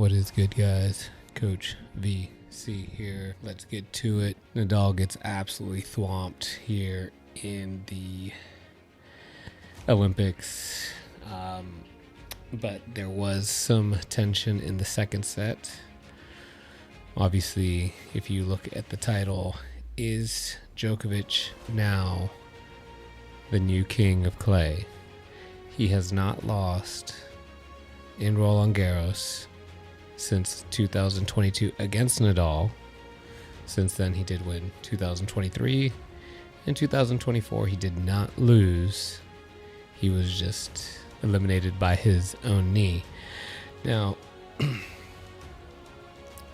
What is good, guys? Coach VC here. Let's get to it. Nadal gets absolutely thwomped here in the Olympics. But there was some tension in the second set. Obviously, if you look at the title, is Djokovic now the new king of clay? He has not lost in Roland Garros since 2022 against Nadal. Since then, he did win 2023. In 2024, he did not lose. He was just eliminated by his own knee. Now,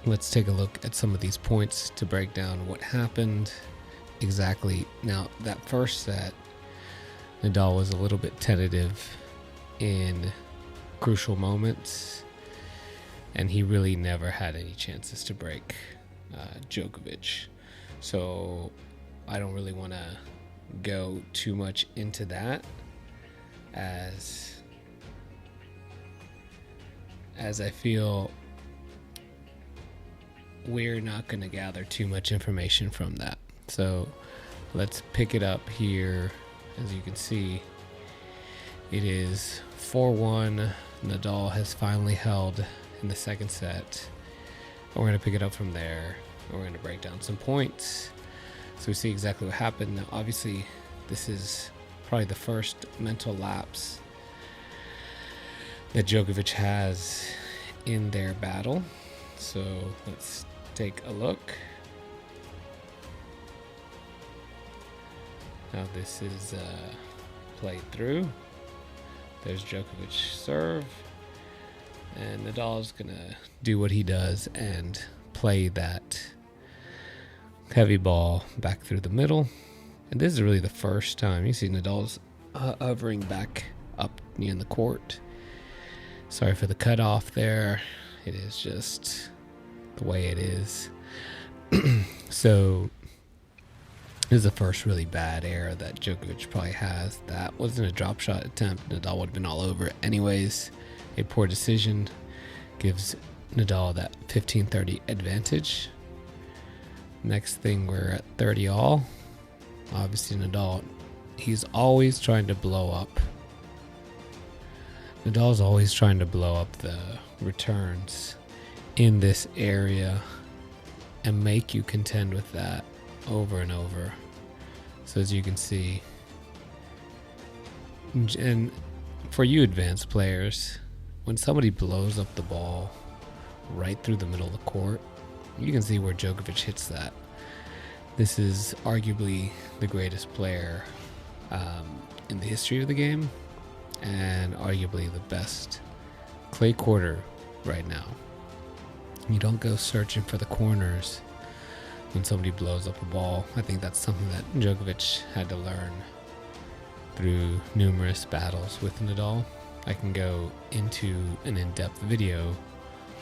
let's take a look at some of these points to break down what happened exactly. Now, that first set, Nadal was a little bit tentative in crucial moments, and he really never had any chances to break Djokovic. So I don't really want to go too much into that, as I feel we're not going to gather too much information from that. So let's pick it up here. As you can see, it is 4-1. Nadal has finally held in the second set. We're going to pick it up from there. We're going to break down some points so we see exactly what happened. Now, obviously, this is probably the first mental lapse that Djokovic has in their battle. So let's take a look. Now this is played through. There's Djokovic's serve. And Nadal's going to do what he does and play that heavy ball back through the middle. And this is really the first time. You see Nadal's hovering back up near the court. Sorry for the cutoff there. It is just the way it is. So this is the first really bad error that Djokovic probably has. That wasn't a drop shot attempt. Nadal would have been all over it anyways. A poor decision gives Nadal that 15-30 advantage. Next thing, we're at 30 all. Obviously Nadal, he's always trying to blow up. Nadal's always trying to blow up the returns in this area and make you contend with that over and over. So as you can see, and for you advanced players, when somebody blows up the ball right through the middle of the court, you can see where Djokovic hits that. This is arguably the greatest player in the history of the game, and arguably the best clay courter right now. You don't go searching for the corners when somebody blows up a ball. I think that's something that Djokovic had to learn through numerous battles with Nadal. I can go into an in-depth video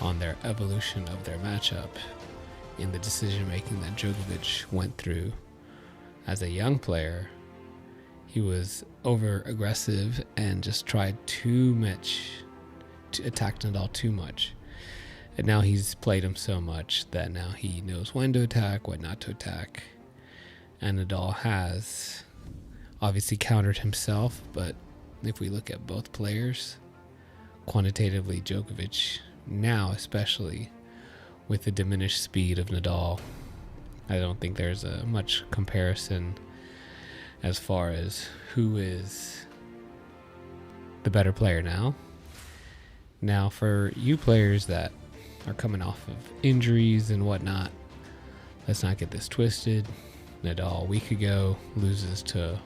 on their evolution of their matchup in the decision-making that Djokovic went through as a young player. He was over-aggressive and just tried too much to attack Nadal too much. And now he's played him so much that now he knows when to attack, when not to attack. And Nadal has obviously countered himself, but if we look at both players, quantitatively, Djokovic now, especially with the diminished speed of Nadal, I don't think there's a much comparison as far as who is the better player now. Now, for you players that are coming off of injuries and whatnot, let's not get this twisted. Nadal a week ago loses to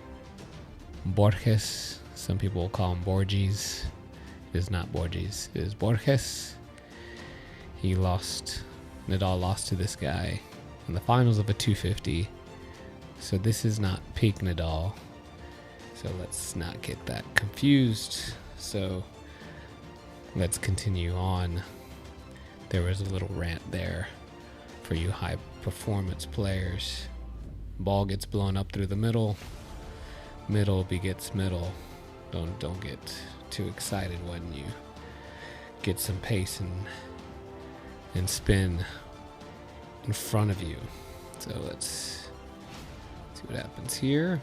Borges. Some people will call him Borges. It is not Borges, it is Borges. Nadal lost to this guy in the finals of a 250. So this is not peak Nadal. So let's not get that confused. So let's continue on. There was a little rant there for you high performance players. Ball gets blown up through the middle. Middle begets middle. Don't get too excited when you get some pace and spin in front of you. So let's see what happens here.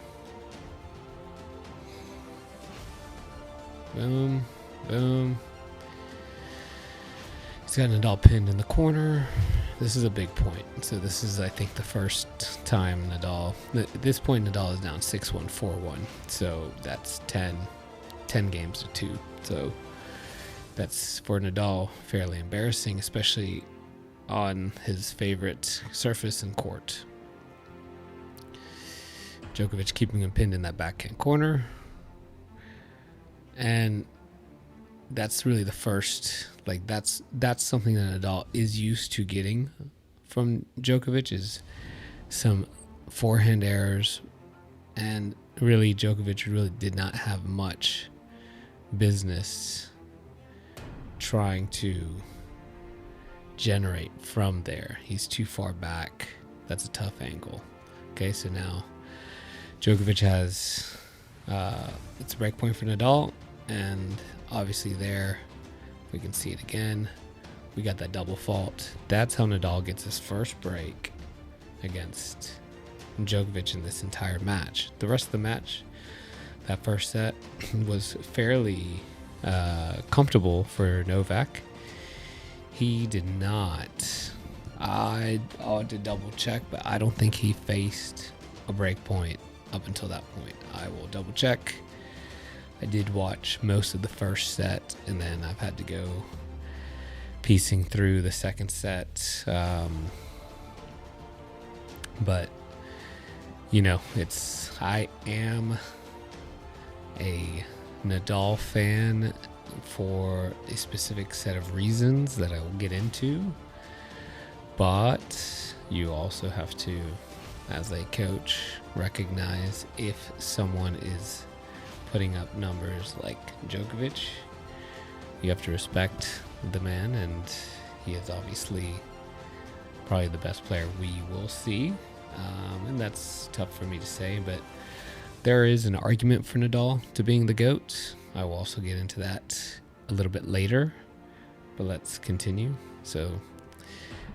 Boom, boom. He's got Nadal pinned in the corner. This is a big point. So this is, I think, the first time Nadal... At this point, Nadal is down 6-1, 4-1. So that's 10 games to 2. So that's, for Nadal, fairly embarrassing, especially on his favorite surface and court. Djokovic keeping him pinned in that backhand corner. And that's really the first, that's something that Nadal is used to getting from Djokovic, is some forehand errors. And really, Djokovic really did not have much business trying to generate from there. He's too far back. That's a tough angle. Okay, so now Djokovic has it's a break point for Nadal, and obviously there we can see it again. We got that double fault. That's how Nadal gets his first break against Djokovic in this entire match. The rest of the match, that first set was fairly comfortable for Novak. He did not. I ought to double check, but I don't think he faced a break point up until that point. I will double check. I did watch most of the first set, and then I've had to go piecing through the second set. But, I am a Nadal fan for a specific set of reasons that I will get into. But you also have to, as a coach, recognize if someone is putting up numbers like Djokovic. You have to respect the man, and he is obviously probably the best player we will see. And that's tough for me to say, but there is an argument for Nadal to being the GOAT. I will also get into that a little bit later, but let's continue. So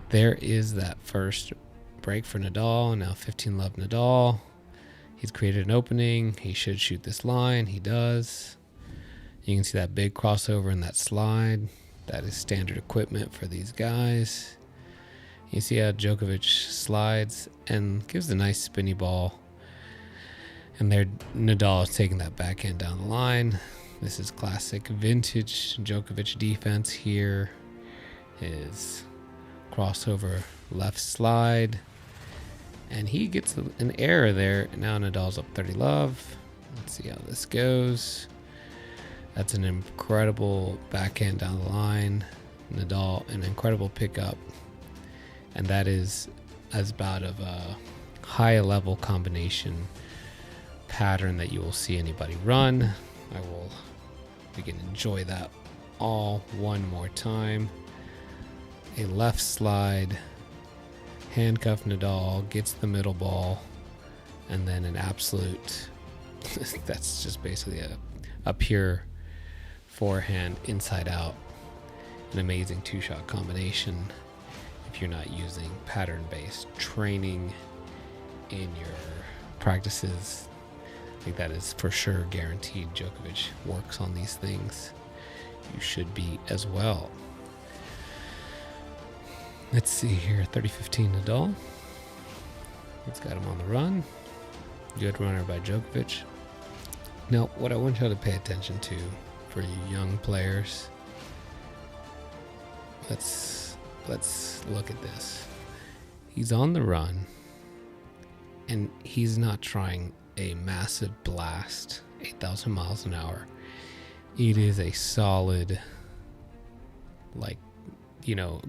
there is that first break for Nadal. Now 15-love Nadal. He's created an opening. He should shoot this line. He does. You can see that big crossover and that slide. That is standard equipment for these guys. You see how Djokovic slides and gives a nice spinny ball. And there Nadal is taking that backhand down the line. This is classic vintage Djokovic defense here. His crossover left slide. And he gets an error there. Now Nadal's up 30-love. Let's see how this goes. That's an incredible backhand down the line. Nadal, an incredible pickup. And that is as about of a high-level combination pattern that you will see anybody run. We can enjoy that all one more time. A left slide. Handcuff Nadal, gets the middle ball, and then an absolute, that's just basically a pure forehand inside out. An amazing two-shot combination if you're not using pattern-based training in your practices. I think that is for sure guaranteed. Djokovic works on these things. You should be as well. Let's see here, 30-15 Nadal. It's got him on the run. Good runner by Djokovic. Now, what I want you to pay attention to for you young players, let's look at this. He's on the run, and he's not trying a massive blast, 8,000 miles an hour. It is a solid,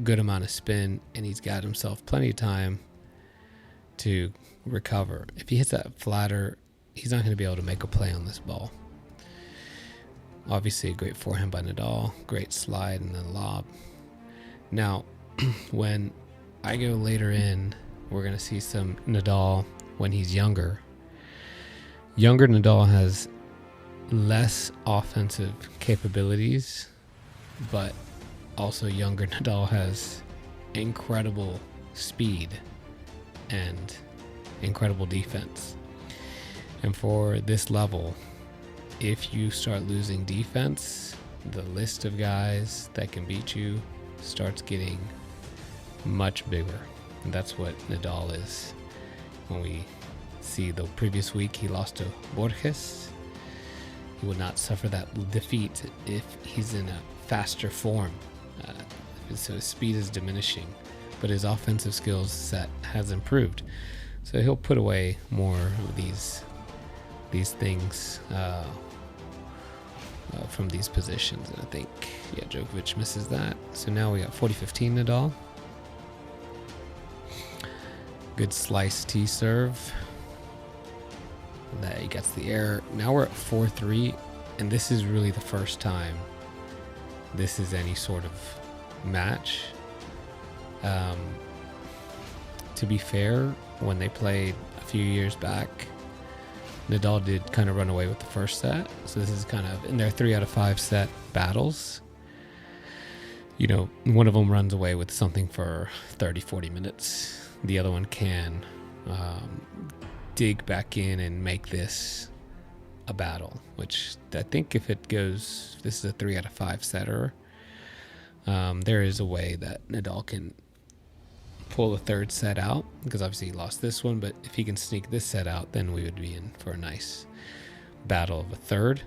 good amount of spin, and he's got himself plenty of time to recover. If he hits that flatter, he's not going to be able to make a play on this ball. Obviously, a great forehand by Nadal, great slide and then lob. Now, when I go later in, we're going to see some Nadal when he's younger. Younger Nadal has less offensive capabilities, but also younger Nadal has incredible speed and incredible defense. And for this level, if you start losing defense, the list of guys that can beat you starts getting much bigger. And that's what Nadal is. When we see the previous week he lost to Borges, he would not suffer that defeat if he's in a faster form. So his speed is diminishing, but his offensive skills set has improved. So he'll put away more of these things from these positions. And I think, yeah, Djokovic misses that. So now we got 40-15 Nadal. Good slice T serve. That he gets the error. Now we're at 4-3, and this is really the first time this is any sort of match. To be fair, when they played a few years back, Nadal did kind of run away with the first set. So this is kind of in their 3 out of 5 set battles. You know, one of them runs away with something for 30-40 minutes. The other one can dig back in and make this a battle, which I think if it goes, this is a 3 out of 5 setter, there is a way that Nadal can pull the third set out, because obviously he lost this one, but if he can sneak this set out, then we would be in for a nice battle of a third.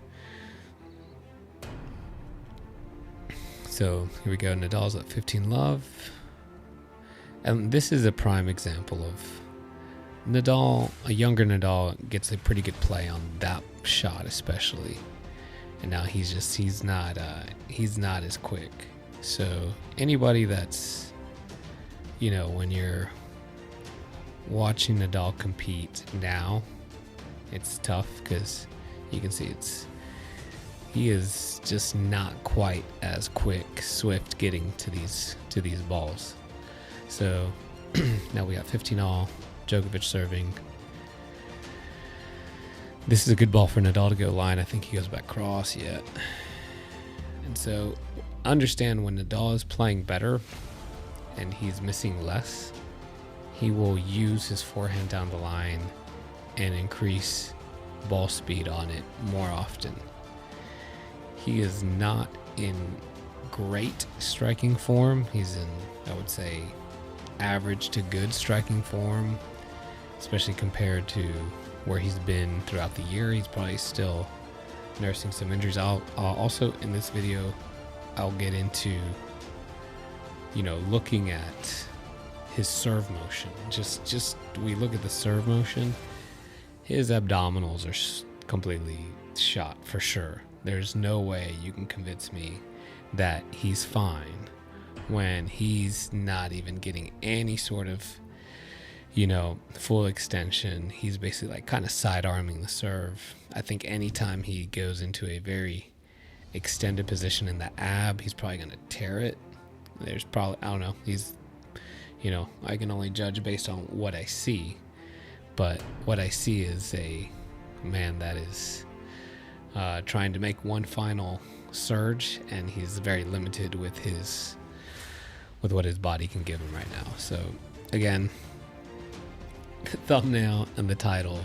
So here we go, Nadal's at 15 love. And this is a prime example of Nadal, a younger Nadal gets a pretty good play on that shot especially. And now he's not as quick. So anybody that's, you know, when you're watching Nadal compete now, it's tough because you can see he is just not quite as quick, swift getting to these balls. So now we got 15 all, Djokovic serving. This is a good ball for Nadal to go line. I think he goes back cross yet. And so understand when Nadal is playing better and he's missing less, he will use his forehand down the line and increase ball speed on it more often. He is not in great striking form. He's in, I would say, average to good striking form, especially compared to where he's been throughout the year. He's probably still nursing some injuries. I'll also in this video, I'll get into, you know, looking at his serve motion. Just we look at the serve motion, his abdominals are completely shot for sure. There's no way you can convince me that he's fine when he's not even getting any sort of, you know, full extension. He's basically like kind of side arming the serve. I think anytime he goes into a very extended position in the ab, he's probably going to tear it. There's probably, I don't know, he's, you know, I can only judge based on what I see, but what I see is a man that is trying to make one final surge, and he's very limited with what his body can give him right now. So again, the thumbnail and the title,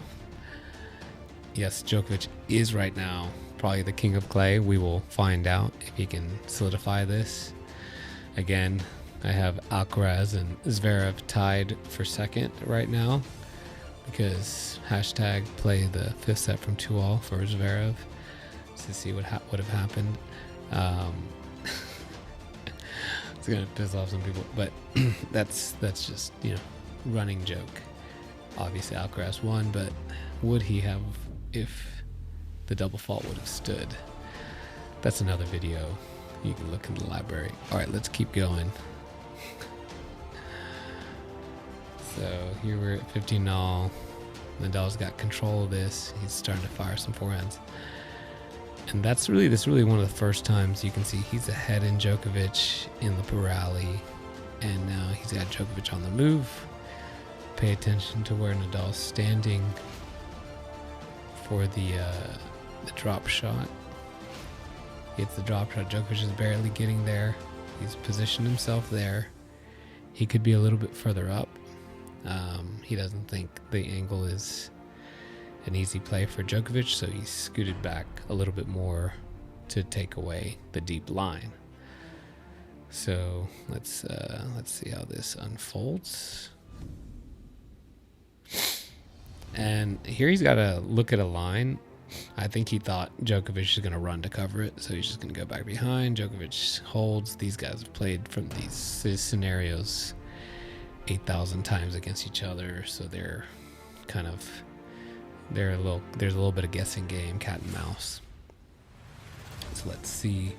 yes, Djokovic is right now probably the king of clay. We will find out if he can solidify this. Again, I have Alcaraz and Zverev tied for second right now, because hashtag play the fifth set from 2-all for Zverev to see what would have happened. It's gonna piss off some people, but that's just, you know, running joke. Obviously Alcaraz won, but would he have if the double fault would have stood? That's another video. You can look in the library. All right, let's keep going. So here we're at 15-all. Nadal's got control of this. He's starting to fire some forehands. And this is really one of the first times you can see he's ahead in Djokovic in the rally. And now he's got Djokovic on the move. Pay attention to where Nadal's standing for the drop shot. He hits the drop shot. Djokovic is barely getting there. He's positioned himself there. he could be a little bit further up. He doesn't think the angle is an easy play for Djokovic, so he's scooted back a little bit more to take away the deep line. So let's see how this unfolds. And here he's got to look at a line. I think he thought Djokovic is going to run to cover it, so he's just going to go back behind. Djokovic holds. These guys have played from these scenarios 8,000 times against each other, so there's a little bit of guessing game, cat and mouse. So let's see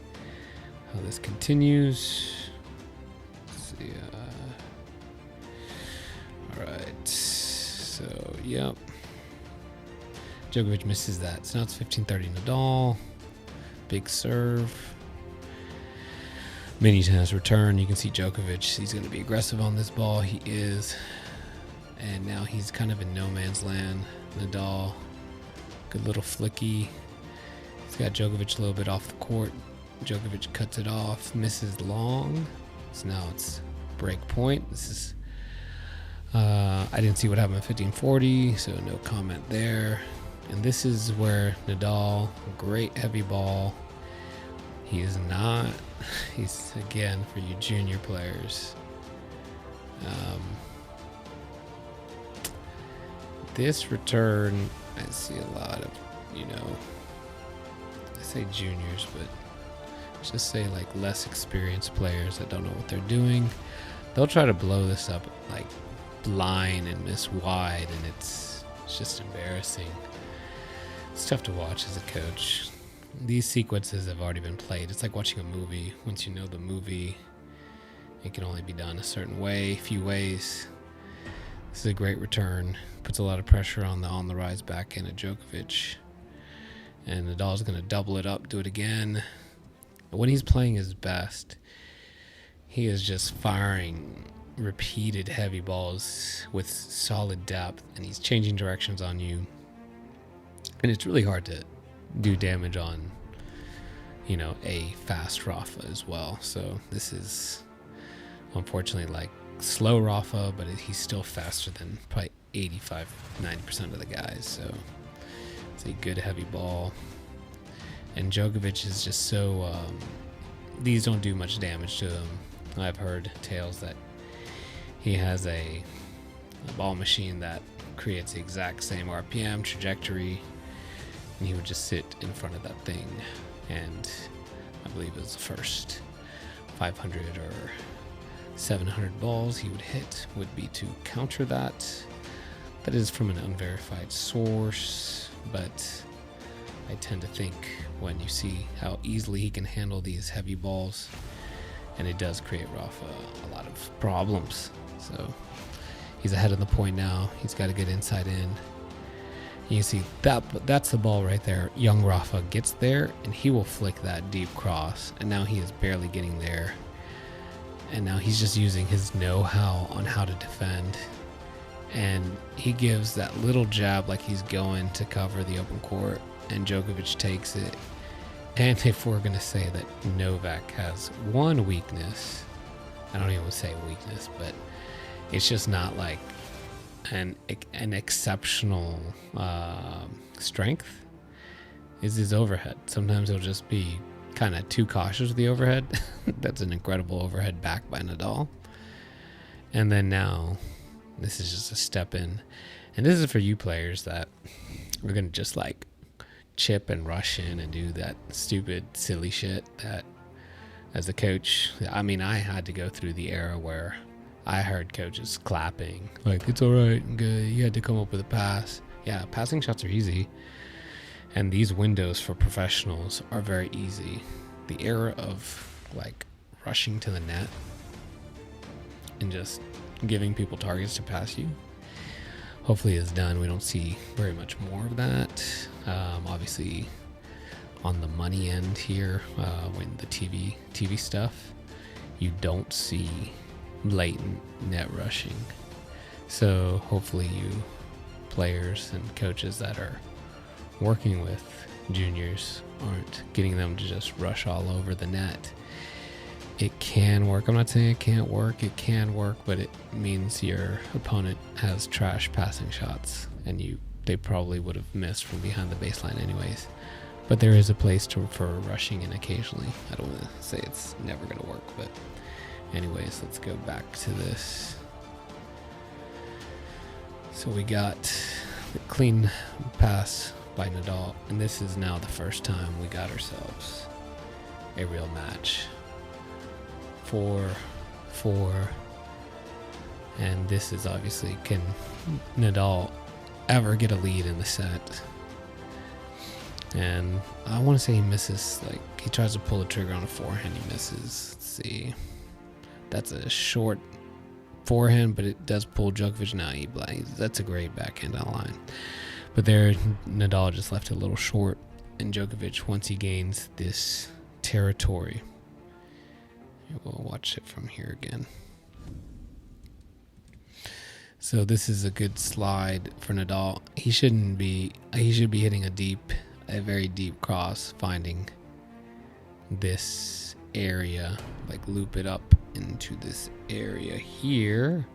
how this continues. Let's see. All right. So, yep. Djokovic misses that. So now it's 15-30 Nadal. Big serve. Mini tennis return. You can see Djokovic. He's going to be aggressive on this ball. He is. And now he's kind of in no man's land. Nadal. Good little flicky. He's got Djokovic a little bit off the court. Djokovic cuts it off. Misses long. So now it's break point. This is... I didn't see what happened at 15-40, so no comment there. And this is where Nadal, great heavy ball. He is not. He's, again, for you junior players. This return, I see a lot of, I say juniors, but just say like less experienced players that don't know what they're doing. They'll try to blow this up like line and miss wide, and it's just embarrassing. It's tough to watch as a coach. These sequences have already been played. It's like watching a movie. Once you know the movie, it can only be done a certain way, few ways. This is a great return. Puts a lot of pressure on the rise back end of Djokovic. And Nadal's going to double it up, do it again. But when he's playing his best, he is just firing repeated heavy balls with solid depth, and he's changing directions on you. And it's really hard to do damage on, a fast Rafa as well. So this is unfortunately like slow Rafa, but he's still faster than probably 85-90% of the guys. So it's a good heavy ball. And Djokovic is just so, these don't do much damage to him. I've heard tales that he has a ball machine that creates the exact same RPM trajectory, and he would just sit in front of that thing, and I believe it was the first 500 or 700 balls he would hit would be to counter that. That is from an unverified source, but I tend to think when you see how easily he can handle these heavy balls, and it does create Rafa a lot of problems. So he's ahead of the point now. He's got to get inside in. You can see that's the ball right there. Young Rafa gets there, and he will flick that deep cross, and now he is barely getting there. And now he's just using his know-how on how to defend. And he gives that little jab like he's going to cover the open court, and Djokovic takes it. And if we're going to say that Novak has one weakness, I don't even want to say weakness, but it's just not like an exceptional strength, is his overhead. Sometimes he'll just be kind of too cautious with the overhead. That's an incredible overhead back by Nadal. And then now, this is just a step in. And this is for you players that we're going to just like chip and rush in and do that stupid, silly shit that as a coach, I mean, I had to go through the era where I heard coaches clapping, like, it's all right, good, you had to come up with a pass. Yeah, passing shots are easy. And these windows for professionals are very easy. The era of, like, rushing to the net and just giving people targets to pass you, hopefully is done. We don't see very much more of that. Obviously, on the money end here, when the TV stuff, you don't see blatant net rushing. So hopefully you players and coaches that are working with juniors aren't getting them to just rush all over the net. it can work. I'm not saying it can't work. It can work, but it means your opponent has trash passing shots, and they probably would have missed from behind the baseline anyways. But there is a place for rushing in occasionally. I don't want to say it's never going to work, but anyways, let's go back to this. So we got the clean pass by Nadal, and this is now the first time we got ourselves a real match. 4-4, and this is obviously, can Nadal ever get a lead in the set? And I want to say he misses, like he tries to pull the trigger on a forehand, he misses. Let's see, that's a short forehand, but it does pull Djokovic. Now that's a great backhand on line, but there Nadal just left it a little short, and Djokovic, once he gains this territory, we'll watch it from here again. So this is a good slide for Nadal. He should be hitting a very deep cross, finding this area, like loop it up into this area here.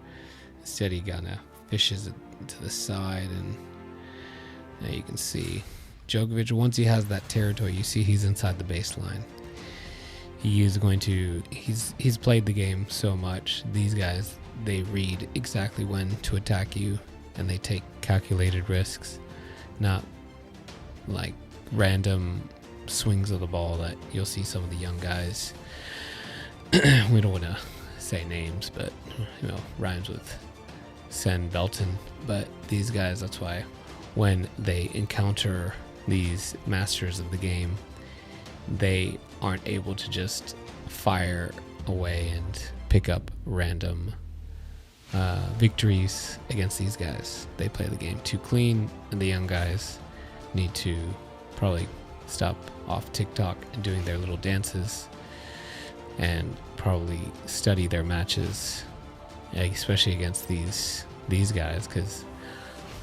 Instead he kinda fishes it to the side, and now you can see Djokovic, once he has that territory, you see he's inside the baseline. He's played the game so much. These guys, they read exactly when to attack you, and they take calculated risks, not like random swings of the ball that you'll see some of the young guys. We don't want to say names, but rhymes with Sen Belton. But these guys, that's why when they encounter these masters of the game, they aren't able to just fire away and pick up random victories against these guys. They play the game too clean, and the young guys need to probably stop off TikTok and doing their little dances and probably study their matches, especially against these guys, because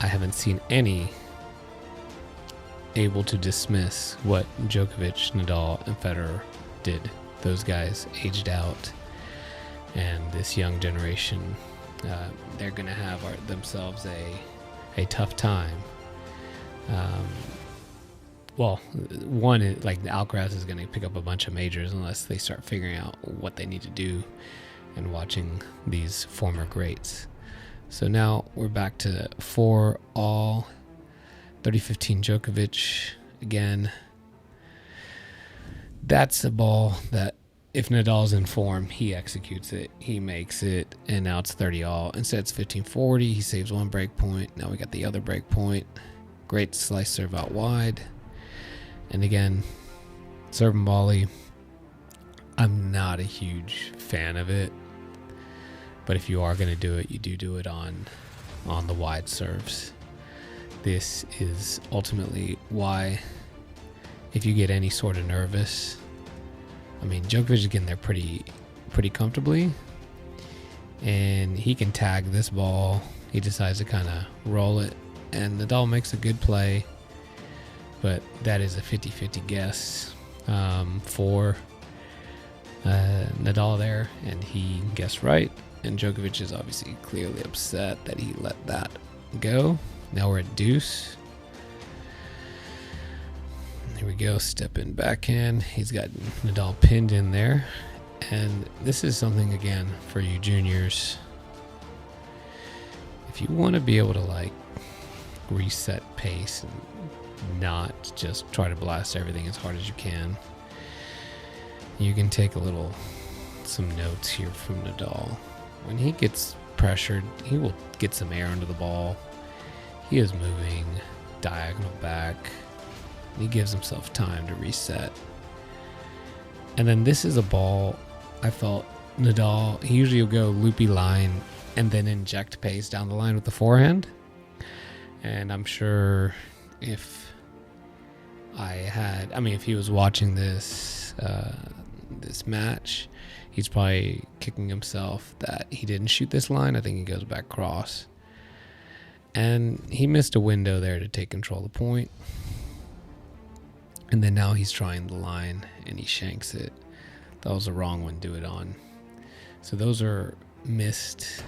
I haven't seen any able to dismiss what Djokovic, Nadal, and Federer did. Those guys aged out, and this young generation, they're going to have themselves a tough time. Well, one is like Alcaraz is going to pick up a bunch of majors unless they start figuring out what they need to do and watching these former greats. So now we're back to 4-all. 30-15 Djokovic again. That's a ball that if Nadal's in form, he executes it, he makes it, and now it's 30-all. Instead it's 15-40, he saves one break point. Now we got the other break point. Great slice serve out wide. And again, serve and volley. I'm not a huge fan of it, but if you are going to do it, you do it on the wide serves. This is ultimately why, if you get any sort of nervous, I mean, Djokovic is getting there pretty comfortably, and he can tag this ball. He decides to kind of roll it, and Nadal makes a good play, but that is a 50-50 guess for Nadal there, and he guessed right, and Djokovic is obviously clearly upset that he let that go. Now we're at deuce. Here we go, step in backhand. He's got Nadal pinned in there. And this is something, again, for you juniors. If you want to be able to, like, reset pace and not just try to blast everything as hard as you can, you can take some notes here from Nadal. When he gets pressured, he will get some air under the ball. He is moving diagonal back. He gives himself time to reset. And then this is a ball I felt Nadal, he usually will go loopy line and then inject pace down the line with the forehand. And I'm sure if he was watching this match, he's probably kicking himself that he didn't shoot this line. I think he goes back cross. And he missed a window there to take control of the point. And then now he's trying the line and he shanks it. That was the wrong one to do it on. So those are missed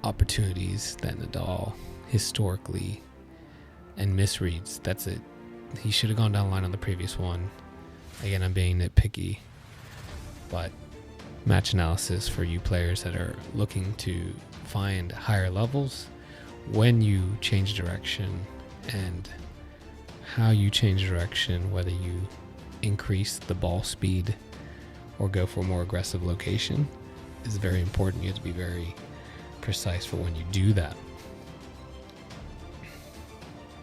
opportunities that Nadal historically, and misreads. That's it. He should have gone down the line on the previous one. Again, I'm being nitpicky, but match analysis for you players that are looking to find higher levels, when you change direction and how you change direction, whether you increase the ball speed or go for a more aggressive location, is very important. You have to be very precise for when you do that.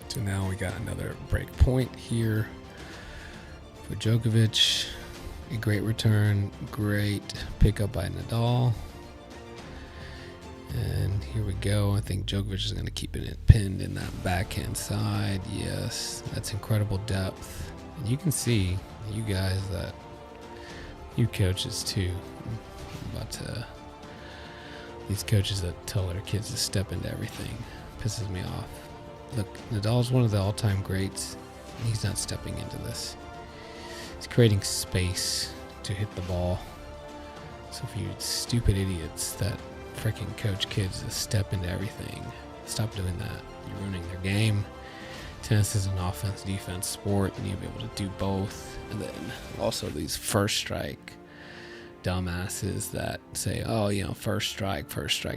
So now we got another break point here for Djokovic. A great return, great pickup by Nadal. And here we go. I think Djokovic is going to keep it pinned in that backhand side. Yes, that's incredible depth. And you can see, you guys, that you coaches too, but these coaches that tell their kids to step into everything pisses me off. Look, Nadal's one of the all-time greats, and he's not stepping into this. He's creating space to hit the ball. So for you stupid idiots that freaking coach kids to step into everything, stop doing that. You're ruining their game. Tennis is an offense-defense sport. You need to be able to do both. And then also these first strike dumbasses that say, oh, you know, first strike.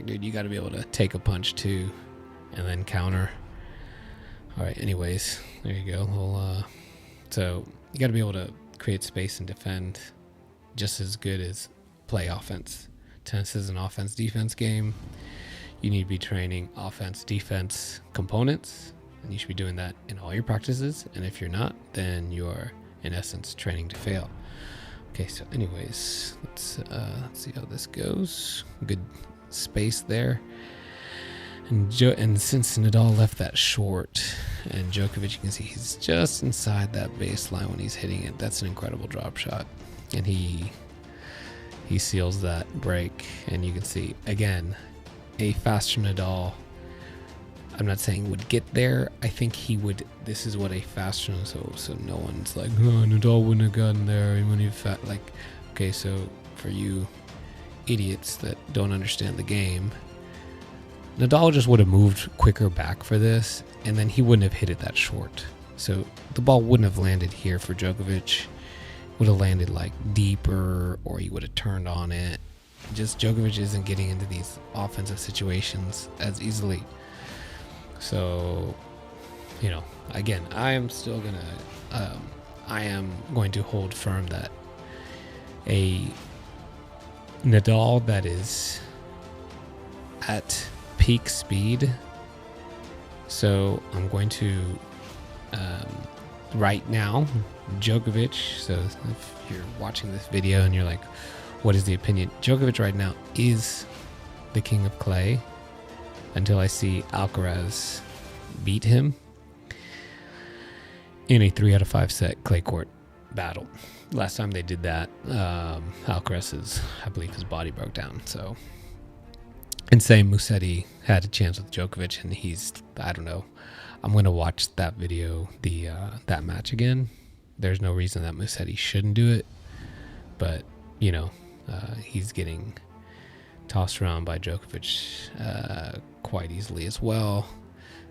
Dude, you got to be able to take a punch too and then counter. All right, anyways, there you go. Well, so you got to be able to create space and defend just as good as play offense. Tennis is an offense-defense game. You need to be training offense-defense components, and you should be doing that in all your practices. And if you're not, then you're, in essence, training to fail. Okay, so anyways, let's see how this goes. Good space there. And since Nadal left that short, and Djokovic, you can see he's just inside that baseline when he's hitting it. That's an incredible drop shot. And he seals that break. And you can see, again, a faster Nadal, I'm not saying would get there. I think he would. This is what a faster, so no one's like, oh, Nadal wouldn't have gotten there. He wouldn't have like, okay, so for you idiots that don't understand the game, Nadal just would have moved quicker back for this, and then he wouldn't have hit it that short. So the ball wouldn't have landed here for Djokovic. It would have landed like deeper, or he would have turned on it. Just Djokovic isn't getting into these offensive situations as easily. So, you know, again, I am going to hold firm that a Nadal that is at peak speed. So I'm going to, right now, Djokovic, so if you're watching this video and you're like, what is the opinion? Djokovic right now is the king of clay until I see Alcaraz beat him in a 3 out of 5 set clay court battle. Last time they did that, Alcaraz, I believe his body broke down. So, and same, Musetti had a chance with Djokovic, and he's, I don't know. I'm going to watch that video, that match again. There's no reason that Musetti shouldn't do it, but, you know, he's getting tossed around by Djokovic quite easily as well.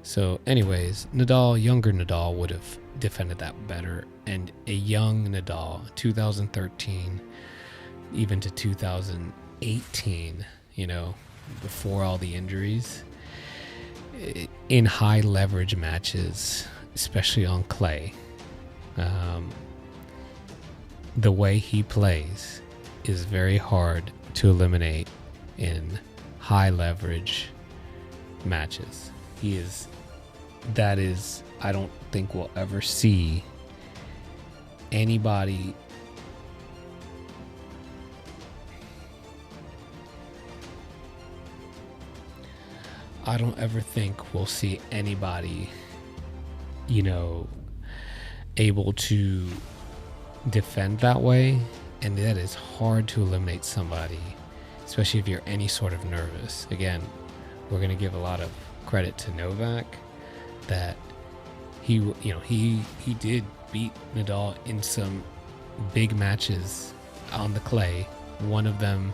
So anyways, Nadal, younger Nadal would have defended that better, and a young Nadal, 2013 even to 2018, you know, before all the injuries, in high leverage matches, especially on clay, the way he plays is very hard to eliminate in high leverage matches. I don't think we'll ever see anybody you know, able to defend that way, and that is hard to eliminate somebody, especially if you're any sort of nervous. Again, we're going to give a lot of credit to Novak that he did beat Nadal in some big matches on the clay. One of them,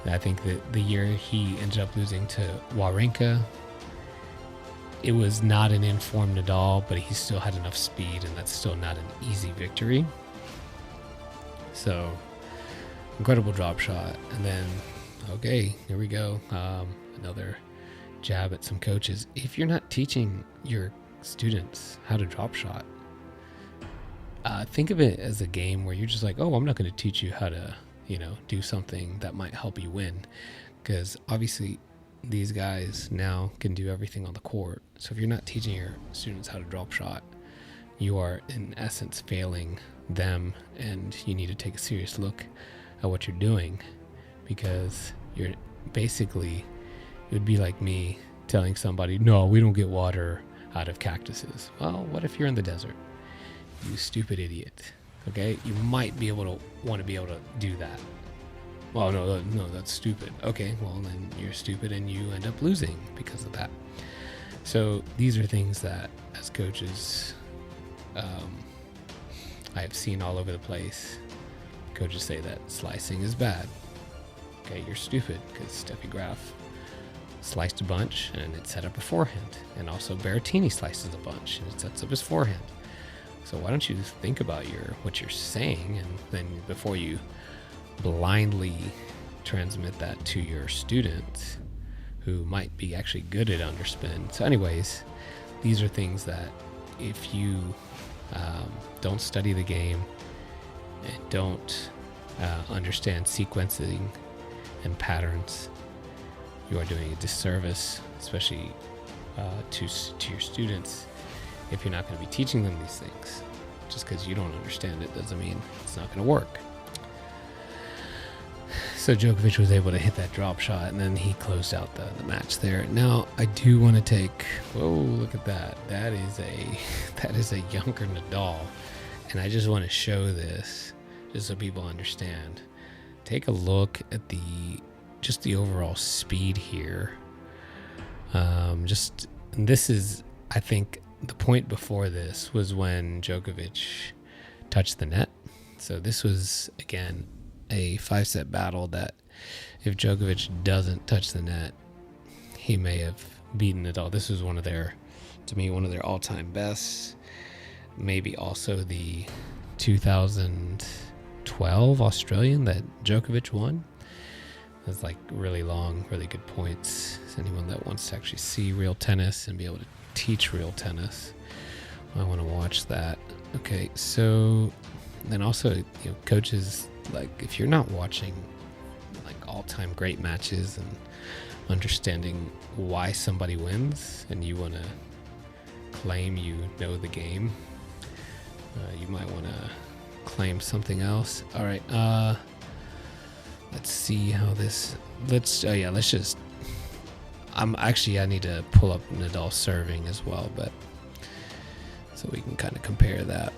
I think that the year he ended up losing to Wawrinka, it was not an informed Nadal, but he still had enough speed, and that's still not an easy victory. So, incredible drop shot. And then, okay, here we go. Another jab at some coaches. If you're not teaching your students how to drop shot, think of it as a game where you're just like, oh, I'm not going to teach you how to, do something that might help you win. Because obviously these guys now can do everything on the court. So if you're not teaching your students how to drop shot, you are in essence failing them, and you need to take a serious look at what you're doing, because you're basically, it would be like me telling somebody, no, we don't get water out of cactuses. Well, what if you're in the desert? You stupid idiot. Okay, you might be able to want to be able to do that. Well, no, that's stupid. Okay, well, then you're stupid and you end up losing because of that. So these are things that, as coaches, I've seen all over the place. Coaches say that slicing is bad. Okay, you're stupid, because Steffi Graf sliced a bunch and it set up a forehand. And also Berrettini slices a bunch and it sets up his forehand. So why don't you think about what you're saying, and then before you blindly transmit that to your students who might be actually good at underspin. So anyways, these are things that if you don't study the game and don't understand sequencing and patterns, you are doing a disservice, especially to your students, if you're not going to be teaching them these things. Just because you don't understand it doesn't mean it's not going to work. So Djokovic was able to hit that drop shot, and then he closed out the match there. Now, I do want to take, whoa, look at that. That is a younger Nadal. And I just want to show this just so people understand. Take a look at just the overall speed here. This is, I think, the point before this was when Djokovic touched the net. So this was, again, a 5-set battle that if Djokovic doesn't touch the net, he may have beaten Nadal. This was one of their all-time bests. Maybe also the 2012 Australian that Djokovic won. It was like really long, really good points. So anyone that wants to actually see real tennis and be able to teach real tennis, I want to watch that. Okay, so then also, coaches, like, if you're not watching like all-time great matches and understanding why somebody wins, and you want to claim you know the game, you might want to claim something else. All right, let's see how this. I need to pull up Nadal serving as well, but so we can kind of compare that.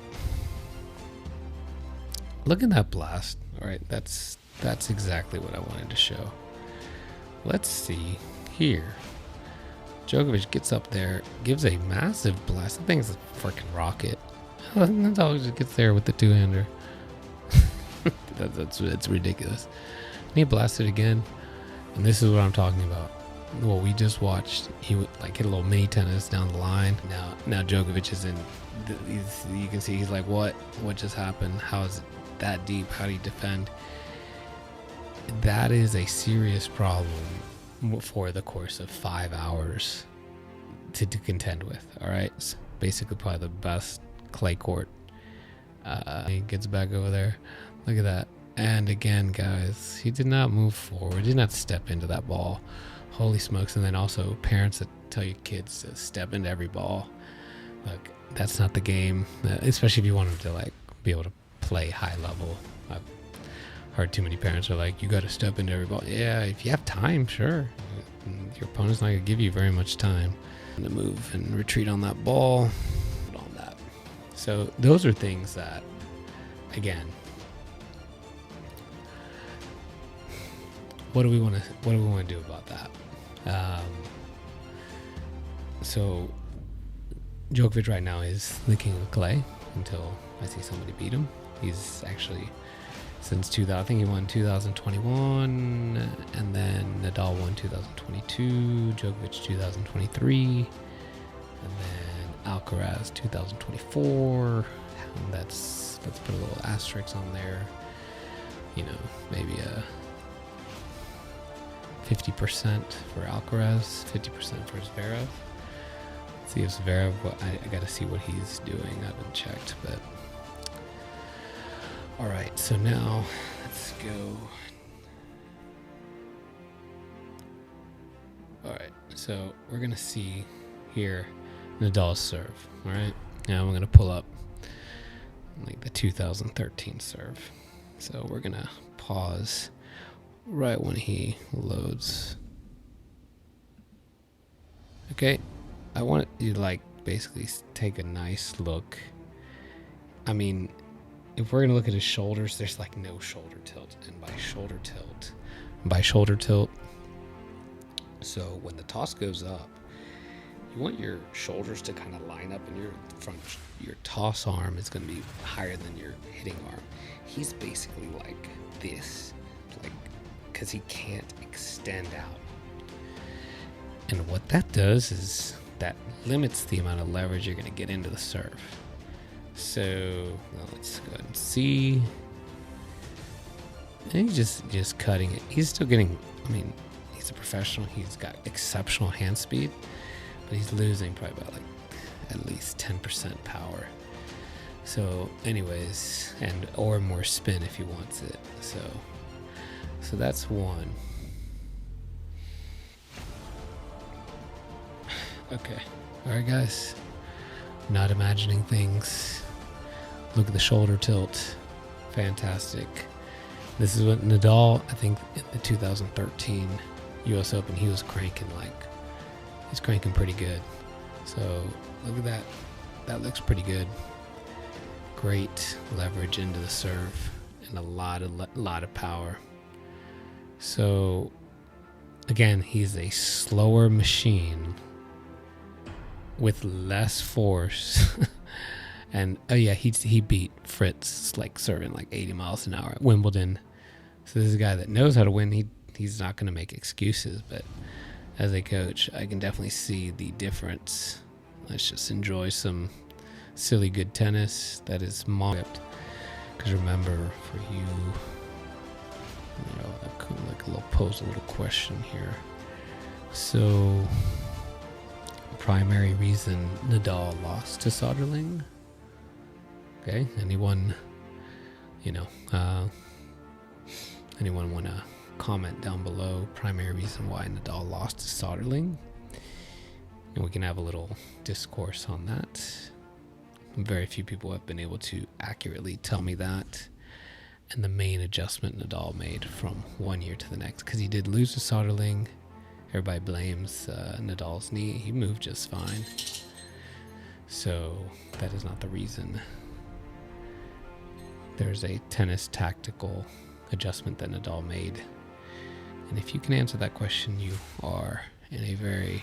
Look at that blast. All right, that's exactly what I wanted to show. Let's see here. Djokovic gets up there, gives a massive blast. The thing's a freaking rocket. Nadal just gets there with the two-hander. That's ridiculous. And he blasted again, and this is what I'm talking about. Well, we just watched. He would hit a little mini tennis down the line. Now Djokovic is in. You can see he's like, what just happened? How is it that deep? How do you defend? That is a serious problem for the course of 5 hours to contend with. All right, it's basically probably the best clay court. He gets back over there. Look at that. And again, guys, he did not move forward. Did not step into that ball. Holy smokes. And then also parents that tell your kids to step into every ball. Look, that's not the game, especially if you want them to be able to play high level. I've heard too many parents are like, you got to step into every ball. Yeah, if you have time, sure. Your opponent's not going to give you very much time to move and retreat on that ball. On that. So those are things that, again, what do we want to do about that? So Djokovic right now is licking clay until I see somebody beat him. He's actually since 2000. I think he won 2021, and then Nadal won 2022, Djokovic 2023, and then Alcaraz 2024. And let's put a little asterisk on there. Maybe a 50% for Alcaraz, 50% for Zverev. Let's see if Zverev, I got to see what he's doing. I haven't checked, but all right. So now let's go. All right. So we're gonna see here Nadal's serve. All right. Now I'm gonna pull up like the 2013 serve. So we're gonna pause right when he loads. Okay, I want you to basically take a nice look. I mean, if we're gonna look at his shoulders, there's no shoulder tilt, and by shoulder tilt, so when the toss goes up, you want your shoulders to kind of line up, and your toss arm is going to be higher than your hitting arm. He's basically like this, because he can't extend out. And what that does is that limits the amount of leverage you're going to get into the serve. So let's go ahead and see. And he's just cutting it. He's still getting, he's a professional. He's got exceptional hand speed, but he's losing probably about at least 10% power. So anyways, or more spin if he wants it. So that's one. Okay. All right, guys. Not imagining things. Look at the shoulder tilt. Fantastic. This is what Nadal, I think in the 2013 US Open, he was he's cranking pretty good. So look at that. That looks pretty good. Great leverage into the serve and a lot of power. So again, he's a slower machine with less force. And he beat Fritz serving 80 miles an hour at Wimbledon. So this is a guy that knows how to win. He's not going to make excuses, but as a coach, I can definitely see the difference. Let's just enjoy some silly good tennis that is mocked. Because remember, for you, I could pose a little question here. So, primary reason Nadal lost to Soderling. Okay, anyone want to comment down below primary reason why Nadal lost to Soderling? And we can have a little discourse on that. Very few people have been able to accurately tell me that. And the main adjustment Nadal made from one year to the next, because he did lose to Soderling. Everybody blames Nadal's knee. He moved just fine. So that is not the reason. There's a tennis tactical adjustment that Nadal made. And if you can answer that question, you are in a very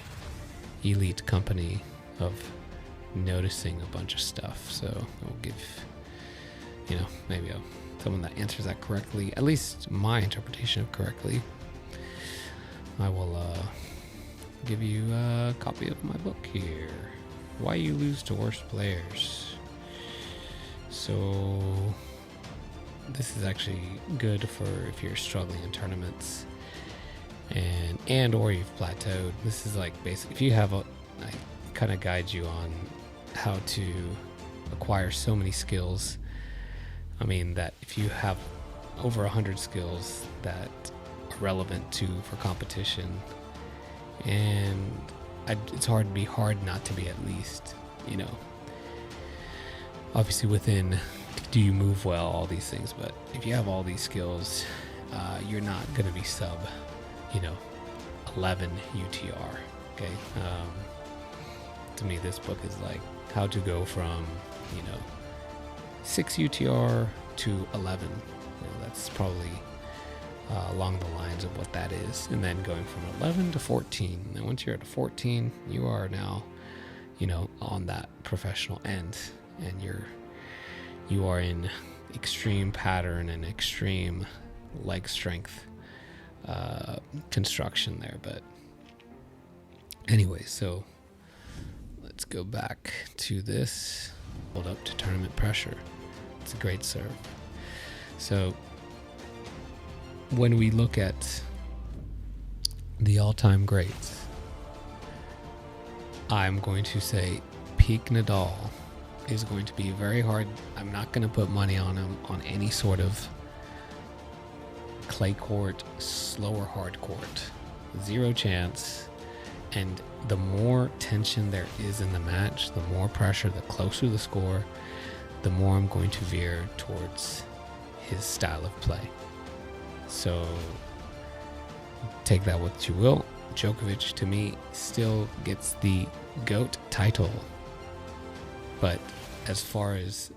elite company of noticing a bunch of stuff. So I'll give, maybe someone that answers that correctly, at least my interpretation of correctly, I will give you a copy of my book here. Why You Lose to Worst Players. So this is actually good for if you're struggling in tournaments and or you've plateaued. This is basic. If you have I kind of guide you on how to acquire so many skills. That if you have over 100 skills that are relevant for competition, and it's hard not to be at least, obviously within, do you move well, all these things, but if you have all these skills, you're not going to be sub 11 UTR. Okay. To me, this book is how to go from 6 UTR to 11. That's probably along the lines of what that is, and then going from 11 to 14. And once you're at 14, you are now on that professional end, and you are in extreme pattern and extreme leg strength construction there. But anyway, so let's go back to this. Hold up to tournament pressure. It's a great serve. So when we look at the all-time greats, I'm going to say peak Nadal is going to be very hard. I'm not going to put money on him on any sort of clay court, slower hard court. Zero chance. And the more tension there is in the match, the more pressure, the closer the score, the more I'm going to veer towards his style of play. So take that what you will. Djokovic, to me, still gets the GOAT title. But as far as,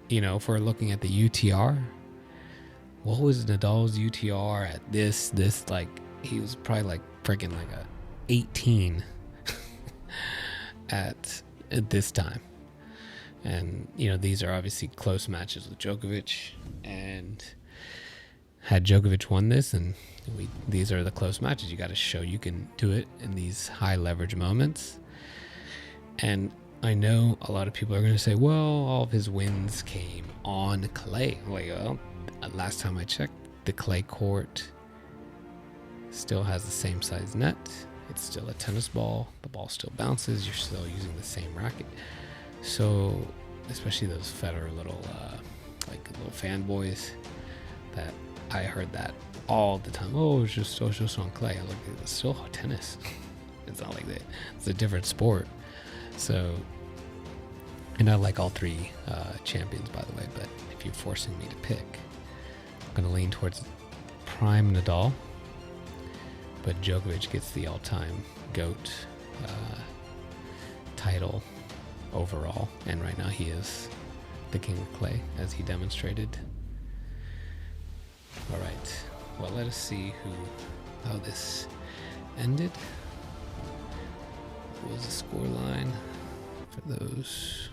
if we're looking at the UTR, what was Nadal's UTR at this, like, he was probably like freaking like a 18 at this time. And, these are obviously close matches with Djokovic. And had Djokovic won this, and these are the close matches, you got to show you can do it in these high leverage moments. And I know a lot of people are going to say, well, all of his wins came on clay. Like, well, last time I checked, the clay court still has the same size net. It's still a tennis ball. The ball still bounces. You're still using the same racket. So, especially those Federer little fanboys, that I heard that all the time. Oh, it's just on clay. I look, it's still tennis. It's not like that. It's a different sport. So, and I like all three champions, by the way. But if you're forcing me to pick, I'm going to lean towards prime Nadal. But Djokovic gets the all-time GOAT title overall. And right now he is the king of clay, as he demonstrated. All right. Well, let us see how this ended. What was the score line for those?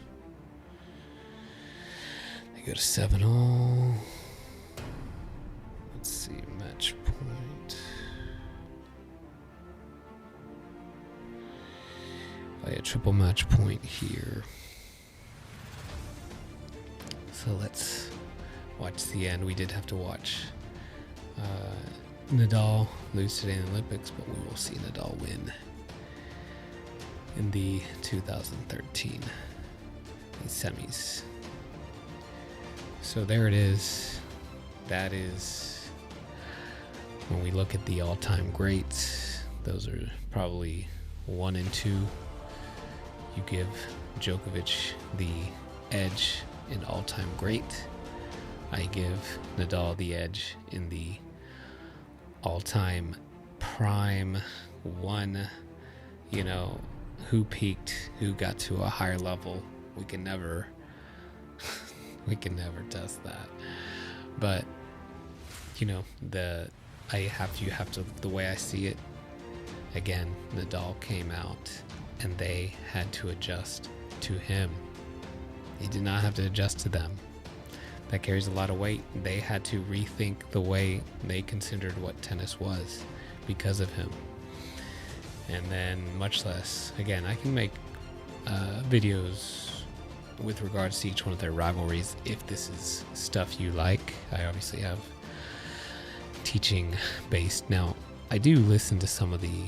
They go to 7-all. Let's see, match point. Oh yeah, triple match point here. So let's watch the end. We did have to watch Nadal lose today in the Olympics, but we will see Nadal win in the 2013 semis. So there it is. That is, when we look at the all-time greats, those are probably 1 and 2. You give Djokovic the edge in all-time great. I give Nadal the edge in the all-time prime one. Who peaked, who got to a higher level. We can never test that. But you have to, the way I see it, again, Nadal came out and they had to adjust to him. He did not have to adjust to them. That carries a lot of weight. They had to rethink the way they considered what tennis was because of him. And then much less, again, I can make videos with regards to each one of their rivalries if this is stuff you like. I obviously have teaching based. Now, I do listen to some of the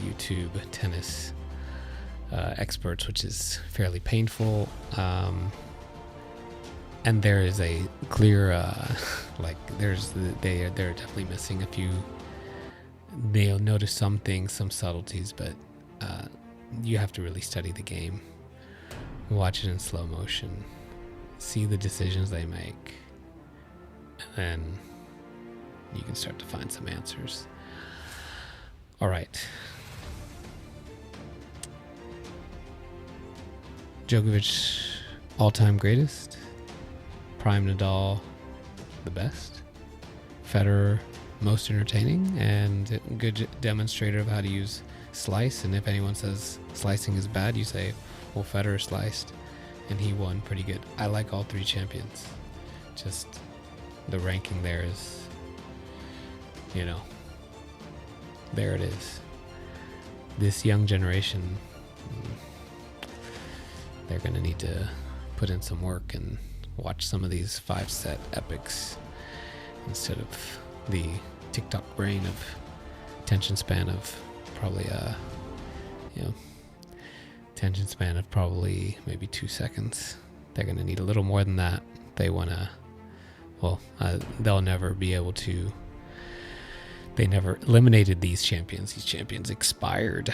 YouTube tennis experts, which is fairly painful. And there is a clear, they're definitely missing a few. They'll notice some things, some subtleties, but you have to really study the game, watch it in slow motion, see the decisions they make, and then you can start to find some answers. All right. Djokovic, all-time greatest. Prime Nadal, the best. Federer, most entertaining and a good demonstrator of how to use slice. And if anyone says slicing is bad, you say, well, Federer sliced and he won pretty good. I like all three champions. just the ranking there is, you know, there it is. This young generation, they're going to need to put in some work and watch some of these 5-set epics instead of the TikTok brain of attention span of probably attention span of probably maybe 2 seconds. They're going to need a little more than that. They want to, they'll never be able to. They never eliminated these champions. These champions expired.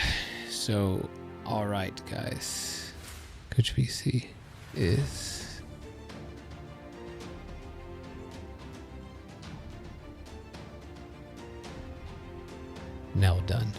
So, all right, guys. Coach VC is now done.